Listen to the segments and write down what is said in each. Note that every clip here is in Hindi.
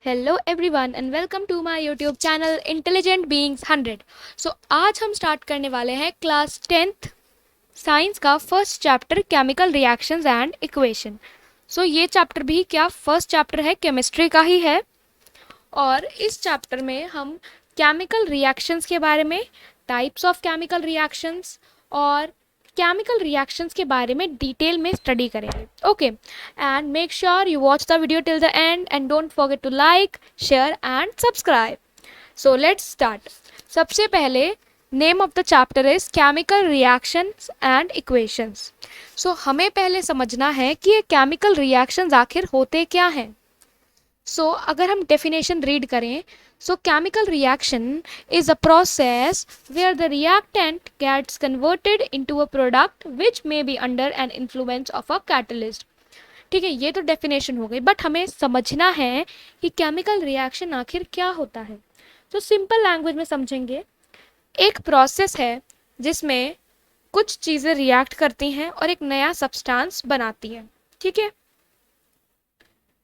Hello everyone and welcome to my YouTube channel intelligent beings 100। So आज हम स्टार्ट करने वाले हैं क्लास 10th साइंस का first chapter chemical reactions and equation. So ये चैप्टर भी क्या फर्स्ट चैप्टर है, केमिस्ट्री का ही है। और इस चैप्टर में हम केमिकल रिएक्शंस के बारे में, टाइप्स ऑफ केमिकल रिएक्शंस और केमिकल रिएक्शंस के बारे में डिटेल में स्टडी करेंगे। Okay, and make sure you watch the video till the end and don't forget to like, share and subscribe. So let's start. सबसे पहले name of the chapter is chemical reactions and equations. So हमें पहले समझना है कि ये केमिकल रिएक्शंस आखिर होते क्या हैं। सो अगर हम डेफिनेशन रीड करें, so chemical reaction is a process where the reactant gets converted into a product which may be under an influence of a catalyst। ठीक है, ये तो डेफिनेशन हो गई, बट हमें समझना है कि केमिकल रिएक्शन आखिर क्या होता है। तो सिंपल लैंग्वेज में समझेंगे, एक प्रोसेस है जिसमें कुछ चीज़ें रिएक्ट करती हैं और एक नया सब्सटेंस बनाती हैं। ठीक है,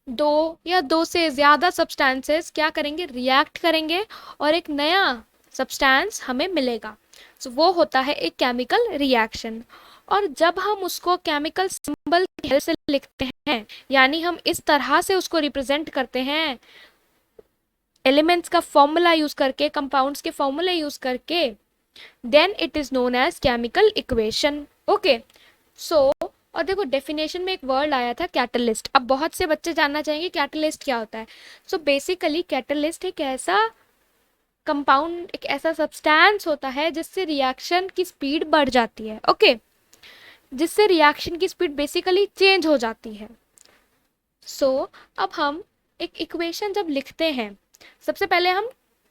दो या दो से ज़्यादा सब्सटेंसेस क्या करेंगे, रिएक्ट करेंगे और एक नया सब्सटेंस हमें मिलेगा। सो वो होता है एक केमिकल रिएक्शन। और जब हम उसको केमिकल सिंबल की हेल्प से लिखते हैं, यानी हम इस तरह से उसको रिप्रेजेंट करते हैं, एलिमेंट्स का फॉर्मूला यूज़ करके, कंपाउंड्स के फॉर्मूला यूज़ करके, then it is known as chemical equation. Okay, so और देखो डेफिनेशन में एक वर्ड आया था कैटलिस्ट। अब बहुत से बच्चे जानना चाहेंगे कैटलिस्ट क्या होता है। सो बेसिकली कैटलिस्ट एक ऐसा कंपाउंड, एक ऐसा सब्सटेंस होता है जिससे रिएक्शन की स्पीड बढ़ जाती है। ओके, जिससे रिएक्शन की स्पीड बेसिकली चेंज हो जाती है। सो अब हम एक इक्वेशन जब लिखते हैं, सबसे पहले हम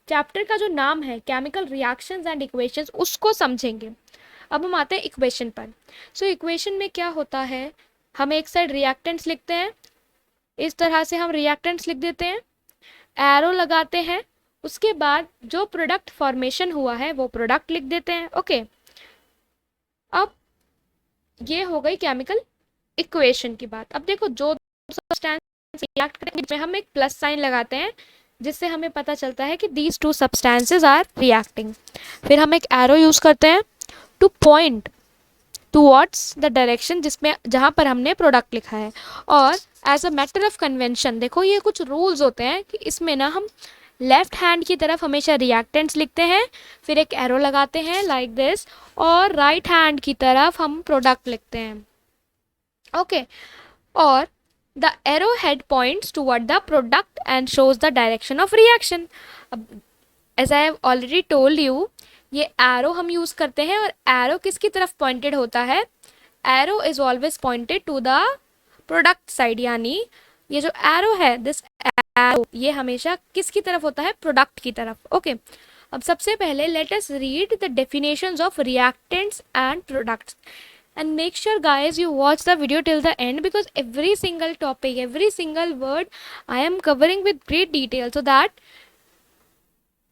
चैप्टर का जो नाम है केमिकल रिएक्शंस एंड इक्वेशंस उसको समझेंगे। अब हम आते हैं इक्वेशन पर। सो इक्वेशन में क्या होता है, हम एक साइड रिएक्टेंट्स लिखते हैं, इस तरह से हम रिएक्टेंट्स लिख देते हैं, एरो लगाते हैं, उसके बाद जो प्रोडक्ट फॉर्मेशन हुआ है वो प्रोडक्ट लिख देते हैं। ओके, अब ये हो गई केमिकल इक्वेशन की बात। अब देखो जो सब्सटेंस रिएक्ट करेंगे इसमें हम एक प्लस साइन लगाते हैं, जिससे हमें पता चलता है कि these two substances are reacting. फिर हम एक एरो यूज़ करते हैं to point towards the direction जिसमें, जहाँ पर हमने प्रोडक्ट लिखा है। और as a matter of convention, देखो ये कुछ रूल्स होते हैं कि इसमें ना हम लेफ्ट हैंड की तरफ हमेशा रिएक्टेंट्स लिखते हैं, फिर एक एरो लगाते हैं लाइक दिस, और राइट हैंड की तरफ हम प्रोडक्ट लिखते हैं। ओके, और the arrow head points toward the product and shows the direction of reaction. अब as I have already told you, ये एरो हम यूज़ करते हैं और एरो किसकी तरफ पॉइंटेड होता है, arrow is always pointed to the product side, यानी ये जो एरो है, दिस एरो, ये हमेशा किसकी तरफ होता है, प्रोडक्ट की तरफ। ओके, अब सबसे पहले late us read the definitions of reactants and products and make sure guys you watch the video till the end, because every single topic, every single word I am covering with great detail so that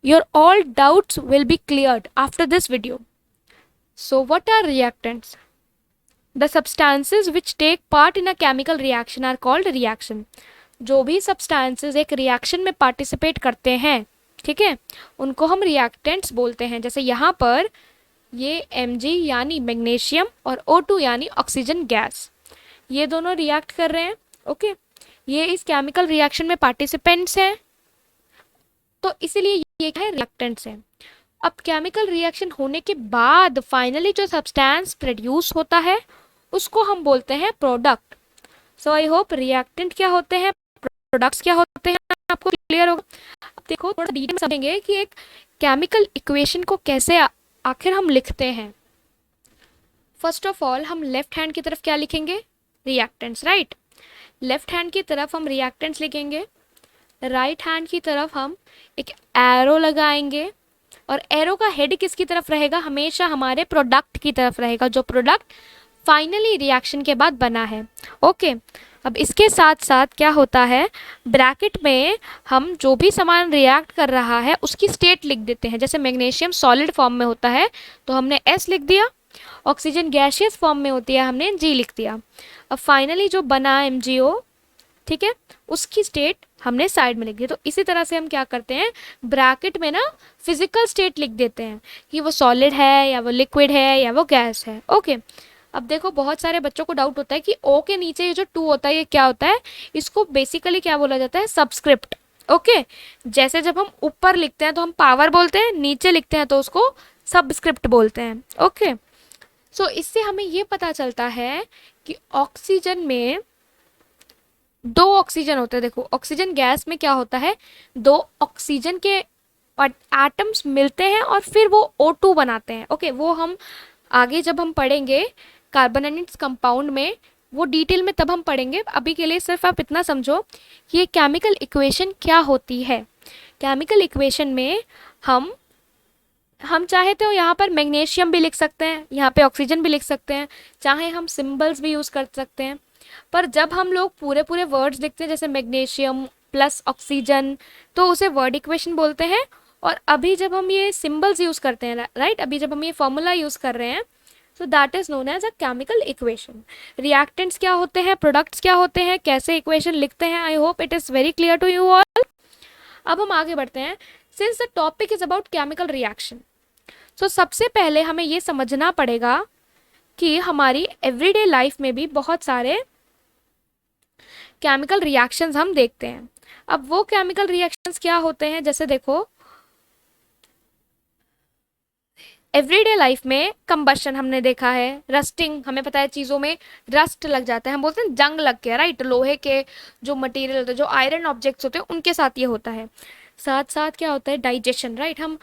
your all doubts will be cleared after this video. So what are reactants? The substances which take part in a chemical reaction are called reaction। जो भी substances एक reaction में participate करते हैं, ठीक है, उनको हम reactants बोलते हैं। जैसे यहाँ पर ये Mg यानी मैग्नीशियम और O2 यानी ऑक्सीजन गैस, ये दोनों रिएक्ट कर रहे हैं। ओके, ये इस केमिकल रिएक्शन में पार्टिसिपेंट्स हैं, तो इसीलिए ये क्या है, रिएक्टेंट्स हैं। अब केमिकल रिएक्शन होने के बाद फाइनली जो सब्सटेंस प्रोड्यूस होता है उसको हम बोलते हैं product. So I hope reactant क्या होते हैं, प्रोडक्ट्स क्या होते हैं, आपको क्लियर होगा। अब देखो थोड़ा डिटेल में समझेंगे कि एक केमिकल इक्वेशन को कैसे आखिर हम लिखते हैं। फर्स्ट ऑफ ऑल हम लेफ्ट हैंड की तरफ क्या लिखेंगे, रिएक्टेंट्स, राइट। लेफ्ट हैंड की तरफ हम रिएक्टेंट्स लिखेंगे, राइट हैंड की तरफ हम एक एरो लगाएंगे, और एरो का हेड किसकी तरफ रहेगा, हमेशा हमारे प्रोडक्ट की तरफ रहेगा, जो प्रोडक्ट फाइनली रिएक्शन के बाद बना है। ओके, अब इसके साथ साथ क्या होता है, ब्रैकेट में हम जो भी सामान रिएक्ट कर रहा है उसकी स्टेट लिख देते हैं। जैसे मैग्नीशियम सॉलिड फॉर्म में होता है तो हमने S लिख दिया, ऑक्सीजन गैसियस फॉर्म में होती है हमने G लिख दिया। अब फाइनली जो बना MgO ठीक है, उसकी स्टेट हमने साइड में लिख दी। तो इसी तरह से हम क्या करते हैं, ब्रैकेट में ना फिजिकल स्टेट लिख देते हैं कि वो सॉलिड है या वो लिक्विड है या वो गैस है। ओके, अब देखो बहुत सारे बच्चों को डाउट होता है कि ओ के नीचे ये जो टू होता है ये क्या होता है, इसको बेसिकली क्या बोला जाता है, सबस्क्रिप्ट। ओके, जैसे जब हम ऊपर लिखते हैं तो हम पावर बोलते हैं, नीचे लिखते हैं तो उसको सबस्क्रिप्ट बोलते हैं। ओके, सो इससे हमें ये पता चलता है कि ऑक्सीजन में दो ऑक्सीजन होते हैं। देखो ऑक्सीजन गैस में क्या होता है, दो ऑक्सीजन के एटम्स मिलते हैं और फिर वो O2 बनाते हैं। ओके, वो हम आगे जब हम पढ़ेंगे कार्बोनेटेड कंपाउंड में, वो डिटेल में तब हम पढ़ेंगे। अभी के लिए सिर्फ आप इतना समझो कि ये केमिकल इक्वेशन क्या होती है। केमिकल इक्वेशन में हम चाहे तो यहाँ पर मैग्नीशियम भी लिख सकते हैं, यहाँ पे ऑक्सीजन भी लिख सकते हैं, चाहे हम सिंबल्स भी यूज़ कर सकते हैं। पर जब हम लोग पूरे पूरे वर्ड्स लिखते हैं जैसे मैग्नीशियम प्लस ऑक्सीजन, तो उसे वर्ड इक्वेशन बोलते हैं। और अभी जब हम ये सिंबल्स यूज़ करते हैं, राइट, अभी जब हम ये फॉर्मूला यूज़ कर रहे हैं, तो that is known as a chemical equation. Reactants क्या होते हैं, प्रोडक्ट्स क्या होते हैं, कैसे इक्वेशन लिखते हैं, I hope it is very clear to you all. अब हम आगे बढ़ते हैं। Since the topic is about chemical reaction, तो सबसे पहले हमें ये समझना पड़ेगा कि हमारी एवरीडे लाइफ में भी बहुत सारे केमिकल रिएक्शंस हम देखते हैं। अब वो केमिकल रिएक्शंस क्या होते हैं, जैसे देखो एवरीडे लाइफ में कंबशन हमने देखा है, रस्टिंग, हमें पता है चीज़ों में रस्ट लग जाता है, हम बोलते हैं जंग लग गया, राइट, लोहे के जो मटेरियल होते हैं, जो आयरन ऑब्जेक्ट्स होते हैं, उनके साथ ये होता है। साथ साथ क्या होता है, डाइजेशन, राइट, हम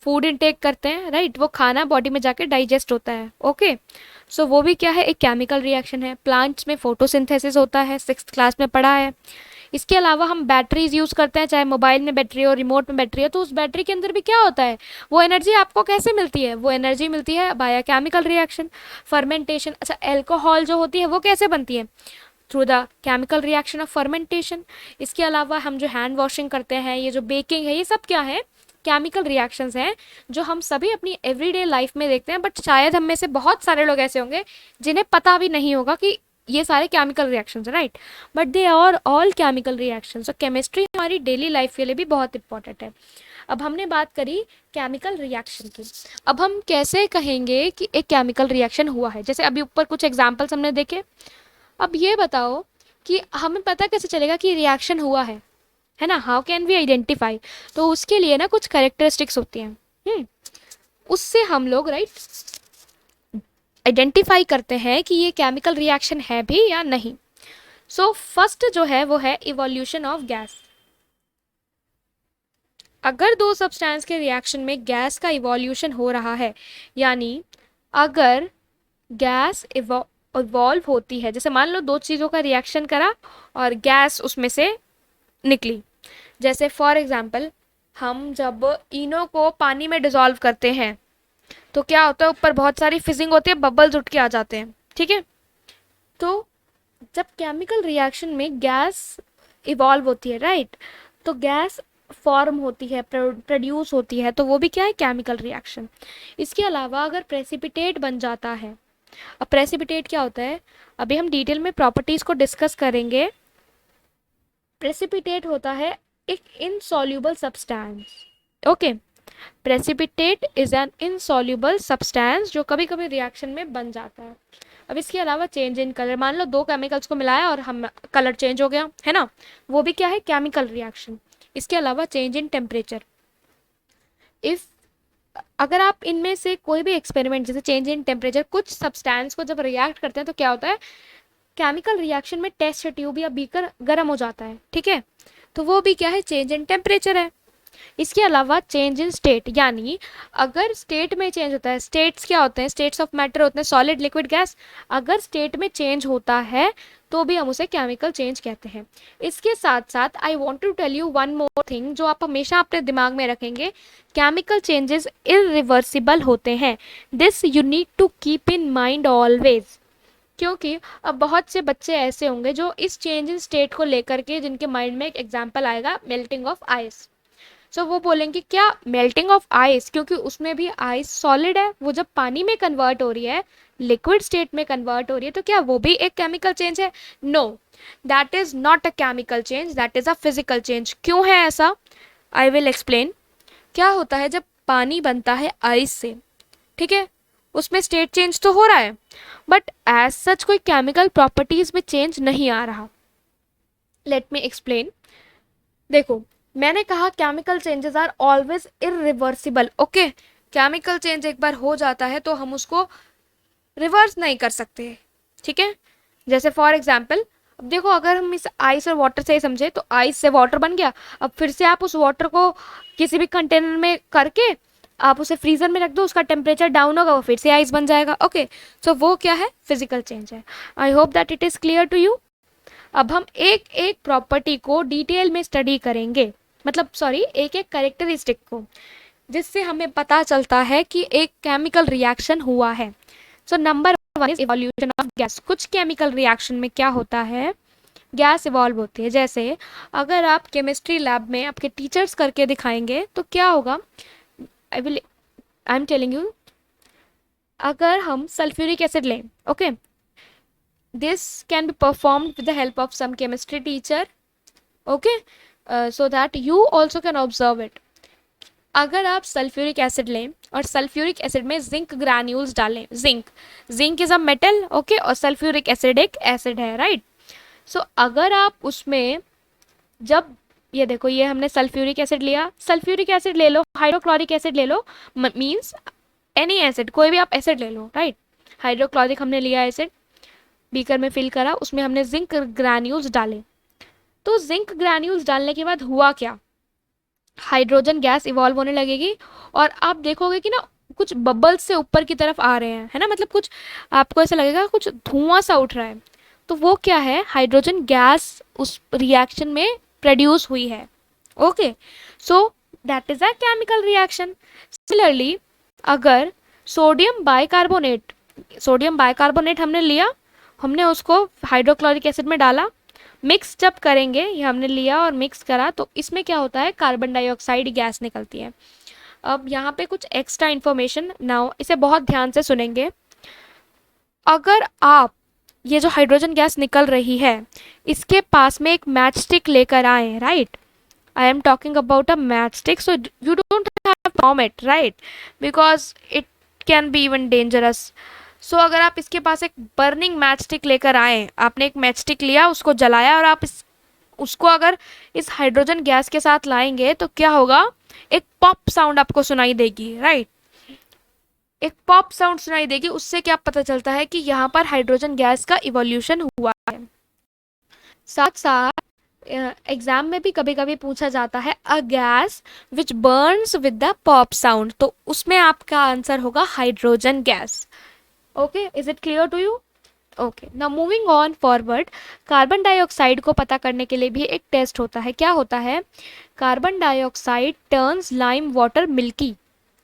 फूड इनटेक करते हैं, राइट, वो खाना बॉडी में जाके डाइजेस्ट होता है। ओके, सो वो भी क्या है, एक केमिकल रिएक्शन है। प्लांट्स में फोटोसिंथेसिस होता है, 6th क्लास में पढ़ा है। इसके अलावा हम बैटरीज यूज़ करते हैं, चाहे मोबाइल में बैटरी हो, रिमोट में बैटरी हो, तो उस बैटरी के अंदर भी क्या होता है, वो एनर्जी आपको कैसे मिलती है, वो एनर्जी मिलती है बाय केमिकल रिएक्शन, फर्मेंटेशन। अच्छा, एल्कोहल जो होती है वो कैसे बनती है, through the chemical reaction of fermentation. इसके अलावा हम जो हैंड वॉशिंग करते हैं, ये जो बेकिंग है, ये सब क्या है, केमिकल रिएक्शंस हैं जो हम सभी अपनी एवरीडे लाइफ में देखते हैं। बट शायद हम में से बहुत सारे लोग ऐसे होंगे जिन्हें पता भी नहीं होगा कि ये सारे केमिकल रिएक्शंस हैं, right, but they are all chemical reactions. तो केमिस्ट्री हमारी डेली लाइफ के लिए भी बहुत इंपॉर्टेंट है। अब हमने बात करी केमिकल रिएक्शन की, अब हम कैसे कहेंगे कि एक केमिकल रिएक्शन हुआ है। जैसे अभी ऊपर कुछ एग्जाम्पल्स हमने देखे, अब ये बताओ कि हमें पता कैसे चलेगा कि रिएक्शन हुआ है ना, हाउ कैन वी आइडेंटिफाई। तो उसके लिए ना कुछ कैरेक्टरिस्टिक्स होती हैं, उससे हम लोग, राइट, आइडेंटिफाई करते हैं कि ये केमिकल रिएक्शन है भी या नहीं। सो फर्स्ट जो है वो है इवोल्यूशन ऑफ गैस। अगर दो सब्सटेंस के रिएक्शन में गैस का इवोल्यूशन हो रहा है, यानी अगर गैस इवॉल्व होती है, जैसे मान लो दो चीज़ों का रिएक्शन करा और गैस उसमें से निकली, जैसे फॉर एग्जाम्पल हम जब इनो को पानी में डिजॉल्व करते हैं तो क्या होता है, ऊपर बहुत सारी फिजिंग होती है, बबल्स उठ के आ जाते हैं, ठीक है। तो जब केमिकल रिएक्शन में गैस इवॉल्व होती है, राइट, तो गैस फॉर्म होती है, प्रोड्यूस होती है, तो वो भी क्या है, केमिकल रिएक्शन। इसके अलावा अगर प्रेसिपिटेट बन जाता है, अब प्रेसिपिटेट क्या होता है, अभी हम डिटेल में प्रॉपर्टीज को डिस्कस करेंगे। प्रेसिपिटेट होता है एक insoluble substance. Okay, precipitate is an insoluble substance जो कभी कभी रिएक्शन में बन जाता है। अब इसके अलावा चेंज इन कलर, मान लो दो केमिकल्स को मिलाया और हम कलर चेंज हो गया, है ना, वो भी क्या है, केमिकल रिएक्शन। इसके अलावा चेंज इन टेम्परेचर, इफ अगर आप इनमें से कोई भी एक्सपेरिमेंट, जैसे चेंज इन टेम्परेचर, कुछ सब्सटेंस को जब रिएक्ट करते हैं तो क्या होता है, केमिकल रिएक्शन में टेस्ट ट्यूब या बीकर गर्म हो जाता है, ठीक है, तो वो भी क्या है, चेंज इन टेम्परेचर है। इसके अलावा चेंज इन स्टेट, यानी अगर स्टेट में चेंज होता है, स्टेट्स क्या होते हैं, स्टेट्स ऑफ मैटर होते हैं, सॉलिड, लिक्विड, गैस, अगर स्टेट में चेंज होता है तो भी हम उसे केमिकल चेंज कहते हैं। इसके साथ साथ I want to tell you one more thing जो आप हमेशा अपने दिमाग में रखेंगे, केमिकल चेंजेस इरिवर्सिबल होते हैं। This you need to keep in mind always, क्योंकि अब बहुत से बच्चे ऐसे होंगे जो इस चेंज इन स्टेट को लेकर के, जिनके माइंड में एक एग्जाम्पल आएगा मेल्टिंग ऑफ आइस। सो वो बोलेंगे क्या, मेल्टिंग ऑफ आइस, क्योंकि उसमें भी आइस सॉलिड है, वो जब पानी में कन्वर्ट हो रही है लिक्विड स्टेट में कन्वर्ट हो रही है, तो क्या वो भी एक केमिकल चेंज है? No, that is not a chemical change, that is a physical change. क्यों है ऐसा? I will explain. क्या होता है जब पानी बनता है आइस से, ठीक है, उसमें स्टेट चेंज तो हो रहा है, बट एज सच कोई केमिकल प्रॉपर्टीज में चेंज नहीं आ रहा। Let me explain. देखो, मैंने कहा chemical changes are always irreversible. Okay, chemical change एक बार हो जाता है तो हम उसको रिवर्स नहीं कर सकते, ठीक है। जैसे फॉर एग्जाम्पल, अब देखो, अगर हम इस आइस और वाटर से ही समझे तो आइस से वाटर बन गया, अब फिर से आप उस वाटर को किसी भी कंटेनर में करके आप उसे फ्रीजर में रख दो, उसका टेम्परेचर डाउन होगा, वो फिर से आइस बन जाएगा। ओके, सो वो क्या है? फिजिकल चेंज है। I hope that it is clear to you. अब हम एक एक प्रॉपर्टी को डिटेल में स्टडी करेंगे, मतलब सॉरी, एक एक कैरेक्टरिस्टिक को, जिससे हमें पता चलता है कि एक केमिकल रिएक्शन हुआ है। So number one is evolution of gas. कुछ केमिकल रिएक्शन में क्या होता है, गैस इवॉल्व होती है। जैसे अगर आप केमिस्ट्री लैब में आपके टीचर्स करके दिखाएंगे तो क्या होगा, आई एम टेलिंग यू, अगर हम सल्फ्यूरिक एसिड लें, okay, this can be performed with the help of some chemistry teacher, okay, so that you also can observe it। अगर आप सल्फ्यूरिक एसिड लें और सल्फ्यूरिक एसिड में जिंक ग्रैन्यूल्स डालें, zinc is a metal, okay, और सल्फ्यूरिक एसिड एक एसिड है, राइट। सो अगर आप उसमें, जब ये देखो, ये हमने सल्फ्यूरिक एसिड लिया, सल्फ्यूरिक एसिड ले लो, हाइड्रोक्लोरिक एसिड ले लो, मीन्स एनी एसिड, कोई भी आप एसिड ले लो, राइट। हाइड्रोक्लोरिक हमने लिया एसिड, बीकर में फिल करा, उसमें हमने जिंक ग्रैन्यूल्स डाले। तो जिंक ग्रैन्यूल्स डालने के बाद हुआ क्या, हाइड्रोजन गैस इवॉल्व होने लगेगी, और आप देखोगे कि ना कुछ बबल्स से ऊपर की तरफ आ रहे हैं, है ना, मतलब कुछ आपको ऐसा लगेगा कुछ धुआं सा उठ रहा है, तो वो क्या है, हाइड्रोजन गैस उस रिएक्शन में प्रोड्यूस हुई है। Okay, so that is a chemical reaction. Similarly, अगर सोडियम बाइकार्बोनेट हमने लिया, हमने उसको हाइड्रोक्लोरिक एसिड में डाला, मिक्स जब करेंगे, ये हमने लिया और मिक्स करा, तो इसमें क्या होता है, कार्बन डाइऑक्साइड गैस निकलती है। अब यहाँ पे कुछ एक्स्ट्रा इन्फॉर्मेशन, नाउ इसे बहुत ध्यान से सुनेंगे। अगर आप ये जो हाइड्रोजन गैस निकल रही है, इसके पास में एक मैच स्टिक लेकर आए, right, I am talking about a matchstick, so you don't have to form it, right, because it can be even dangerous. सो अगर आप इसके पास एक बर्निंग मैच स्टिक लेकर आए, आपने एक मैच स्टिक लिया, उसको जलाया, और आप उसको अगर इस हाइड्रोजन गैस के साथ लाएंगे तो क्या होगा, एक पॉप साउंड आपको सुनाई देगी, राइट, एक पॉप साउंड सुनाई देगी। उससे क्या पता चलता है कि यहाँ पर हाइड्रोजन गैस का इवोल्यूशन हुआ है। साथ साथ एग्जाम में भी कभी कभी पूछा जाता है a gas which burns with the pop sound, तो उसमें आपका आंसर होगा hydrogen gas. Okay, is it clear to you? Okay, now moving on forward, carbon dioxide को पता करने के लिए भी एक टेस्ट होता है। क्या होता है, carbon dioxide turns lime water milky.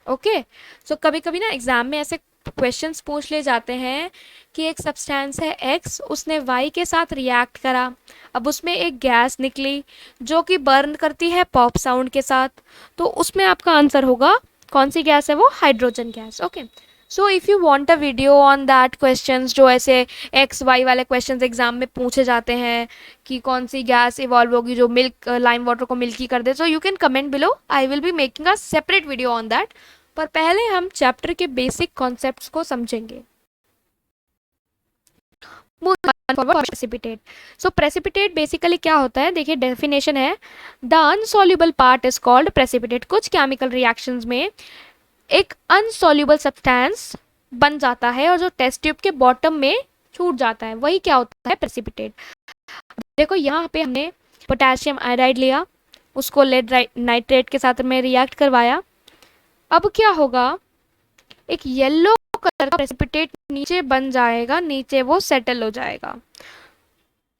Okay, so कभी कभी ना एग्जाम में ऐसे क्वेश्चंस पूछ ले जाते हैं कि एक सब्सटेंस है एक्स, उसने वाई के साथ रिएक्ट करा, अब उसमें एक गैस निकली जो कि बर्न करती है पॉप साउंड के साथ, तो उसमें आपका आंसर होगा, कौन सी गैस है वो, hydrogen gas. Okay, so if you want a video on that questions, जो ऐसे एक्स वाई वाले क्वेश्चंस एग्जाम में पूछे जाते हैं कि कौन सी गैस इवॉल्व होगी जो मिल्क लाइम वाटर को मिल्की कर दे, so you can comment below, I will be making a separate video on that. पर पहले हम चैप्टर के बेसिक कॉन्सेप्ट्स को समझेंगे। प्रेसिपिटेट। सो प्रेसिपिटेट बेसिकली क्या होता है, देखिए डेफिनेशन है, the insoluble part is called precipitate. कुछ केमिकल रिएक्शंस में एक अनसॉल्युबल सब्सटेंस बन जाता है और जो टेस्ट ट्यूब के बॉटम में छूट जाता है, वही क्या होता है, प्रेसिपिटेट। देखो यहाँ पे हमने पोटेशियम आयोडाइड लिया, उसको लेड नाइट्रेट के साथ में रिएक्ट करवाया, अब क्या होगा, एक येलो कलर का प्रेसिपिटेट नीचे बन जाएगा, नीचे वो सेटल हो जाएगा,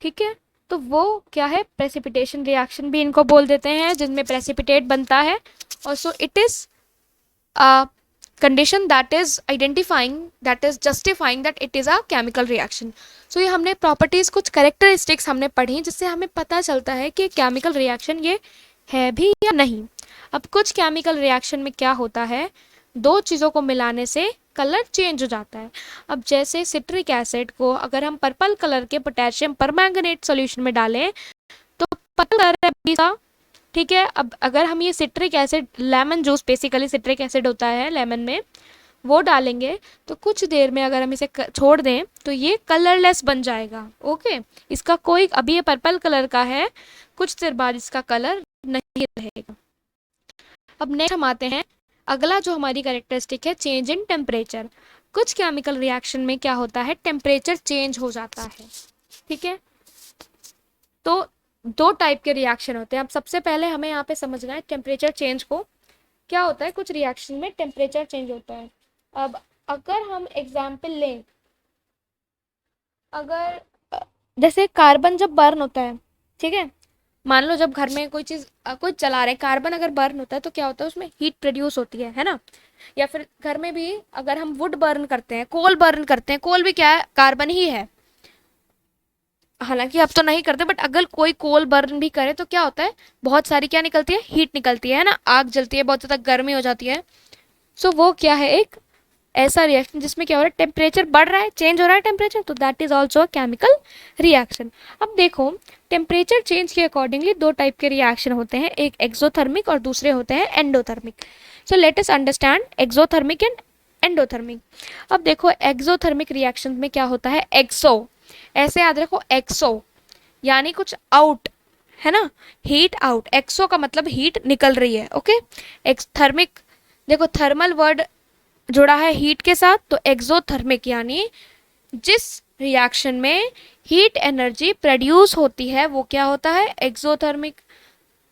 ठीक है, तो वो क्या है, प्रेसिपिटेशन रिएक्शन भी इनको बोल देते हैं, जिनमें प्रेसिपिटेट बनता है। और so it is a condition that is identifying, that is justifying that it is a chemical reaction. So ये हमने प्रॉपर्टीज, कुछ कैरेक्टरिस्टिक्स हमने पढ़ी, जिससे हमें पता चलता है कि केमिकल रिएक्शन ये है भी या नहीं। अब कुछ केमिकल रिएक्शन में क्या होता है, दो चीज़ों को मिलाने से कलर चेंज हो जाता है। अब जैसे सिट्रिक एसिड को अगर हम पर्पल कलर के पोटेशियम परमैंगनेट सॉल्यूशन में डालें तो पर्पल कलर है अभी का, ठीक है। अब अगर हम ये citric acid, lemon juice basically citric acid होता है लेमन में, वो डालेंगे तो कुछ देर में अगर हम इसे छोड़ दें तो ये कलरलेस बन जाएगा। ओके, इसका कोई, अभी ये पर्पल कलर का है, कुछ देर बाद इसका कलर नहीं रहेगा। अब नेक्स्ट हम आते हैं, अगला जो हमारी कैरेक्टरिस्टिक है चेंज इन टेम्परेचर। कुछ केमिकल रिएक्शन में क्या होता है, टेम्परेचर चेंज हो जाता है, ठीक है। तो दो टाइप के रिएक्शन होते हैं। अब सबसे पहले हमें यहाँ पे समझना है टेम्परेचर चेंज को। क्या होता है, कुछ रिएक्शन में टेम्परेचर चेंज होता है। अब अगर हम एग्जाम्पल लें, अगर जैसे कार्बन जब बर्न होता है, ठीक है, मान लो जब घर में कोई चीज़ कोई चला रहे, कार्बन अगर बर्न होता है तो क्या होता है, उसमें हीट प्रोड्यूस होती है ना। या फिर घर में भी अगर हम वुड बर्न करते हैं, कोल बर्न करते हैं, कोल भी क्या है, कार्बन ही है। हालांकि अब तो नहीं करते, बट अगर कोई कोल बर्न भी करे तो क्या होता है, बहुत सारी क्या निकलती है, हीट निकलती है ना, आग जलती है, बहुत ज़्यादा गर्मी हो जाती है। सो वो क्या है, एक ऐसा रिएक्शन जिसमें क्या हो रहा है, टेम्परेचर बढ़ रहा है, चेंज हो रहा है टेम्परेचर, तो that is also a chemical reaction. अब देखो, टेम्परेचर चेंज के अकॉर्डिंगली दो टाइप के रिएक्शन होते हैं, एक एक्सोथर्मिक और दूसरे होते हैं endothermic. So let us understand exothermic and endothermic. अब देखो एक्सोथर्मिक रिएक्शन में क्या होता है, एक्सो, ऐसे याद रखो, एक्सो यानी कुछ आउट, है ना, हीट आउट, एक्सो का मतलब हीट निकल रही है। ओके, एक्सथर्मिक, देखो थर्मल वर्ड जुड़ा है हीट के साथ, तो एक्सोथर्मिक यानी जिस रिएक्शन में हीट एनर्जी प्रोड्यूस होती है वो क्या होता है, एक्सोथर्मिक।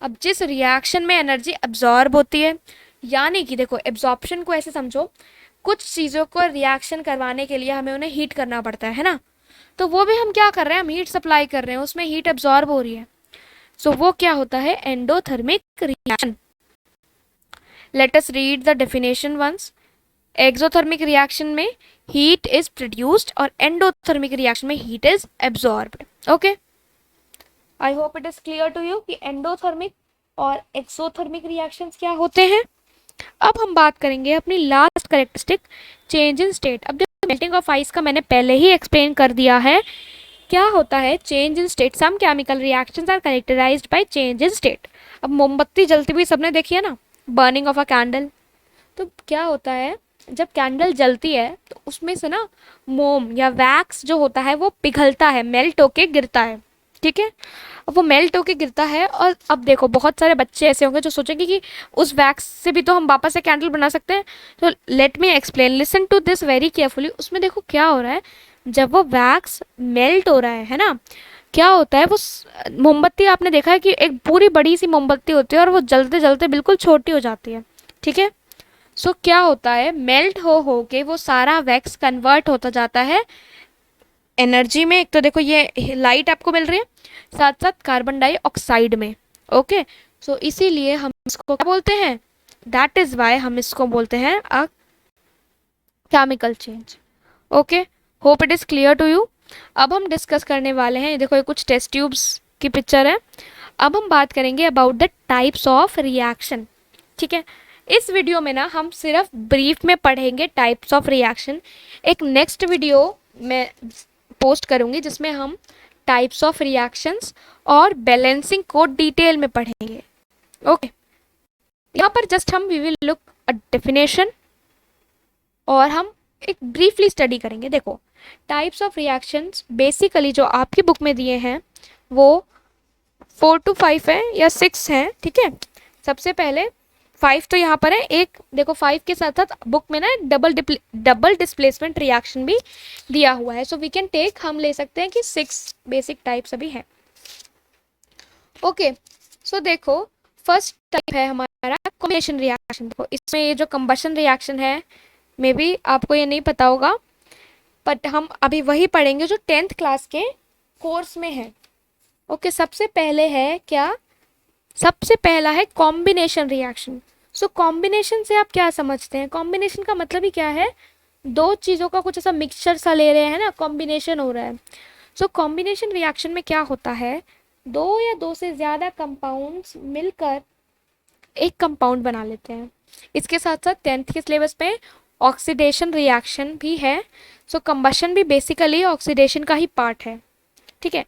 अब जिस रिएक्शन में एनर्जी एब्जॉर्ब होती है, यानी कि देखो एब्जॉर्प्शन को ऐसे समझो, कुछ चीज़ों को रिएक्शन करवाने के लिए हमें उन्हें हीट करना पड़ता है ना, तो वो भी हम क्या कर रहे हैं, हम हीट सप्लाई कर रहे हैं, उसमें हीट एब्जॉर्ब हो रही है। सो वो क्या होता है, endothermic reaction. Let us read the definition once. Exothermic reaction में हीट इज प्रोड्यूस्ड और एंडोथर्मिक रिएक्शन में heat is absorbed. Okay, I hope it is clear to you कि एंडोथर्मिक और एक्सोथर्मिक रिएक्शंस क्या होते हैं। अब हम बात करेंगे अपनी last characteristic, change in state. अब देखो मेल्टिंग ऑफ आइस का मैंने पहले ही एक्सप्लेन कर दिया है, क्या होता है change in state. Some chemical reactions are characterised by change in state. अब मोमबत्ती जलती हुई सबने देखी है ना, बर्निंग ऑफ अ कैंडल। तो क्या होता है, जब कैंडल जलती है तो उसमें से ना मोम या वैक्स जो होता है वो पिघलता है, मेल्ट होके गिरता है, ठीक है। अब वो मेल्ट होके गिरता है, और अब देखो बहुत सारे बच्चे ऐसे होंगे जो सोचेंगे कि उस वैक्स से भी तो हम वापस से कैंडल बना सकते हैं। तो let me explain, listen to this very carefully. उसमें देखो क्या हो रहा है, जब वो वैक्स मेल्ट हो रहा है ना, क्या होता है, वो मोमबत्ती आपने देखा है कि एक पूरी बड़ी सी मोमबत्ती होती है और वो जलते जलते बिल्कुल छोटी हो जाती है, ठीक है। सो क्या होता है, मेल्ट हो के वो सारा वैक्स कन्वर्ट होता जाता है एनर्जी में। एक तो देखो ये लाइट आपको मिल रही है, साथ साथ कार्बन डाइऑक्साइड में। ओके, सो इसीलिए हम इसको क्या बोलते हैं, दैट इज वाई हम इसको बोलते हैं a chemical change. Okay, hope it is clear to you. अब हम डिस्कस करने वाले हैं, देखो ये कुछ टेस्ट ट्यूब्स की पिक्चर है। अब हम बात करेंगे about the types of reaction, ठीक है। इस वीडियो में ना हम सिर्फ ब्रीफ में पढ़ेंगे टाइप्स ऑफ रिएक्शन। एक नेक्स्ट वीडियो मैं पोस्ट करूंगी जिसमें हम टाइप्स ऑफ रिएक्शंस और बैलेंसिंग को डिटेल में पढ़ेंगे। ओके, यहाँ पर जस्ट हम we will look a definition और हम एक ब्रीफली स्टडी करेंगे। देखो टाइप्स ऑफ रिएक्शंस बेसिकली जो आपकी बुक में दिए हैं वो 4 to 5 है या 6 हैं, ठीक है। सबसे पहले 5 तो यहाँ पर है, एक देखो 5 के साथ साथ बुक में ना डबल डिस्प्लेसमेंट रिएक्शन भी दिया हुआ है। सो वी कैन टेक, हम ले सकते हैं कि 6 बेसिक टाइप्स अभी हैं। ओके, सो देखो फर्स्ट टाइप है हमारा कॉम्बिनेशन रिएक्शन। देखो इसमें ये जो कंबशन रिएक्शन है, मे बी आपको ये नहीं पता होगा, बट हम अभी वही पढ़ेंगे जो 10th क्लास के कोर्स में है। ओके, सबसे पहले है क्या, सबसे पहला है कॉम्बिनेशन रिएक्शन। सो कॉम्बिनेशन से आप क्या समझते हैं, कॉम्बिनेशन का मतलब ही क्या है, दो चीज़ों का कुछ ऐसा मिक्सचर सा ले रहे हैं ना, कॉम्बिनेशन हो रहा है। सो कॉम्बिनेशन रिएक्शन में क्या होता है, दो या दो से ज़्यादा कंपाउंड्स मिलकर एक कंपाउंड बना लेते हैं। इसके साथ साथ 10th के सिलेबस पे ऑक्सीडेशन रिएक्शन भी है। सो कंबशन भी बेसिकली ऑक्सीडेशन का ही पार्ट है, ठीक है।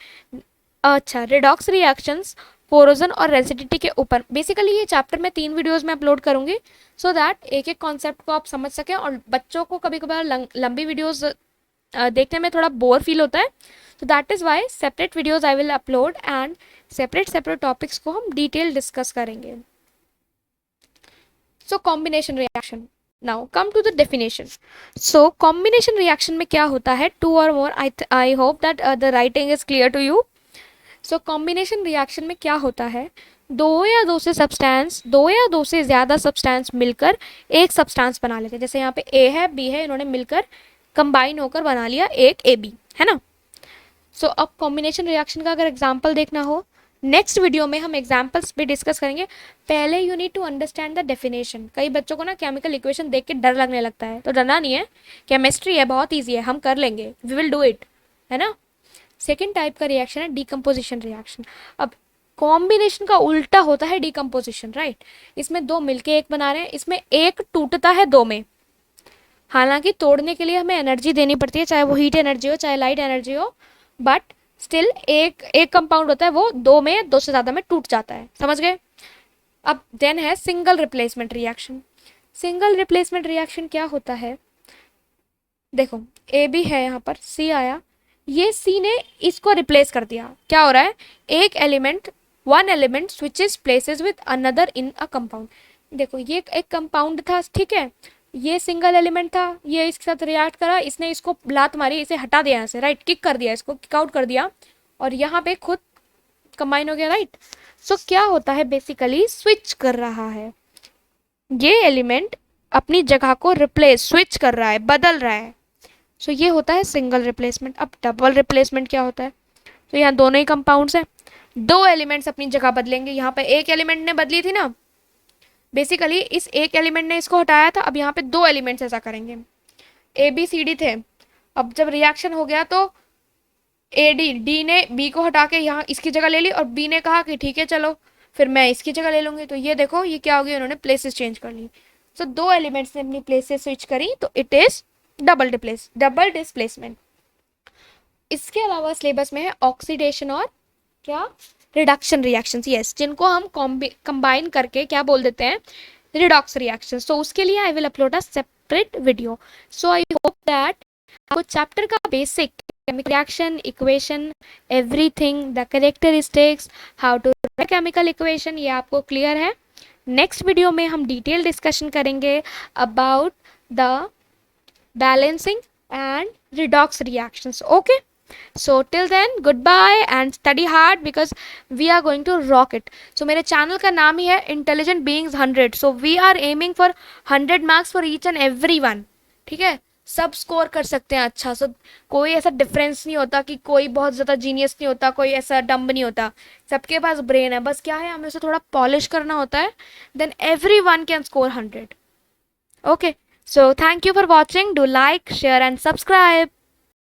अच्छा, रिडॉक्स रिएक्शंस कोरोजन और रेसिडिटी के ऊपर, बेसिकली ये चैप्टर में 3 वीडियोस में अपलोड करूंगी सो दैट एक एक कॉन्सेप्ट को आप समझ सकें। और बच्चों को कभी कभार लंबी वीडियोस देखने में थोड़ा बोर फील होता है, तो that is why separate videos I will upload and separate topics को हम डिटेल डिस्कस करेंगे। So combination reaction, now come to the definition. So combination reaction में क्या होता है, two or more, I hope that the writing is clear to you. So combination reaction में क्या होता है, दो या दो से ज़्यादा सब्सटेंस मिलकर एक सब्सटेंस बना लेते हैं। जैसे यहाँ पे ए है, बी है, इन्होंने मिलकर कंबाइन होकर बना लिया एक ए बी, है ना। सो अब कॉम्बिनेशन रिएक्शन का अगर एग्जाम्पल देखना हो, नेक्स्ट वीडियो में हम एग्जाम्पल्स भी डिस्कस करेंगे। पहले you need to understand the definition. कई बच्चों को ना केमिकल इक्वेशन देख के डर लगने लगता है, तो डरना नहीं है, केमिस्ट्री है, बहुत ईजी है, हम कर लेंगे, वी विल डू इट, है ना। सेकेंड टाइप का रिएक्शन है डीकम्पोजिशन रिएक्शन। अब कॉम्बिनेशन का उल्टा होता है डीकम्पोजिशन, राइट। इसमें दो मिलके एक बना रहे हैं, इसमें एक टूटता है दो में। हालांकि तोड़ने के लिए हमें एनर्जी देनी पड़ती है, चाहे वो हीट एनर्जी हो चाहे लाइट एनर्जी हो, बट स्टिल एक कंपाउंड होता है वो दो से ज़्यादा में टूट जाता है, समझ गए। अब देन है single replacement reaction. Single replacement reaction क्या होता है, देखो ए बी है, यहाँ पर सी आया, ये सी ने इसको रिप्लेस कर दिया। क्या हो रहा है, one element switches places with another in a compound. देखो ये एक कंपाउंड था, ठीक है, ये सिंगल एलिमेंट था, ये इसके साथ रिएक्ट करा, इसने इसको लात मारी, इसे हटा दिया यहाँ से, राइट, किक कर दिया, इसको किक आउट कर दिया, और यहाँ पे खुद कंबाइन हो गया, राइट। सो क्या होता है, बेसिकली स्विच कर रहा है, ये एलिमेंट अपनी जगह को स्विच कर रहा है, बदल रहा है। सो ये होता है सिंगल रिप्लेसमेंट। अब डबल रिप्लेसमेंट क्या होता है, तो यहाँ दोनों ही कंपाउंड्स हैं, दो एलिमेंट्स अपनी जगह बदलेंगे। यहाँ पे एक एलिमेंट ने बदली थी ना, बेसिकली इस एक एलिमेंट ने इसको हटाया था, अब यहाँ पे दो एलिमेंट्स ऐसा करेंगे। ए बी सी डी थे, अब जब रिएक्शन हो गया तो ए डी ने बी को हटा के यहाँ इसकी जगह ले ली, और बी ने कहा कि ठीक है चलो फिर मैं इसकी जगह ले लूंगी। तो ये देखो ये क्या हो गया, उन्होंने प्लेसेस चेंज कर ली। सो दो एलिमेंट्स ने अपनी प्लेसेस स्विच करी, तो इट इज डबल डिस्प्लेसमेंट। इसके अलावा सिलेबस में है ऑक्सीडेशन और क्या, रिडक्शन रिएक्शंस, यस, जिनको हम कंबाइन करके क्या बोल देते हैं, रिडॉक्स रिएक्शन। सो उसके लिए I will upload a separate video. So I hope that आपको चैप्टर का basic chemical reaction, equation, everything, the characteristics, how to write chemical equation, ये आपको क्लियर है। नेक्स्ट वीडियो में हम डिटेल डिस्कशन करेंगे about the balancing and redox reactions, okay. So till then, goodbye and study hard because we are going to rock it. So मेरे चैनल का नाम ही है Intelligent Beings 100. So we are aiming for 100 marks for each and every one. ठीक है, सब स्कोर कर सकते हैं अच्छा। सो कोई ऐसा डिफरेंस नहीं होता कि कोई बहुत ज़्यादा जीनियस नहीं होता, कोई ऐसा डम्ब नहीं होता, सबके पास ब्रेन है, बस क्या है हमें उसे थोड़ा पॉलिश करना होता है, then everyone can score 100. Okay, so thank you for watching. Do like, share and subscribe.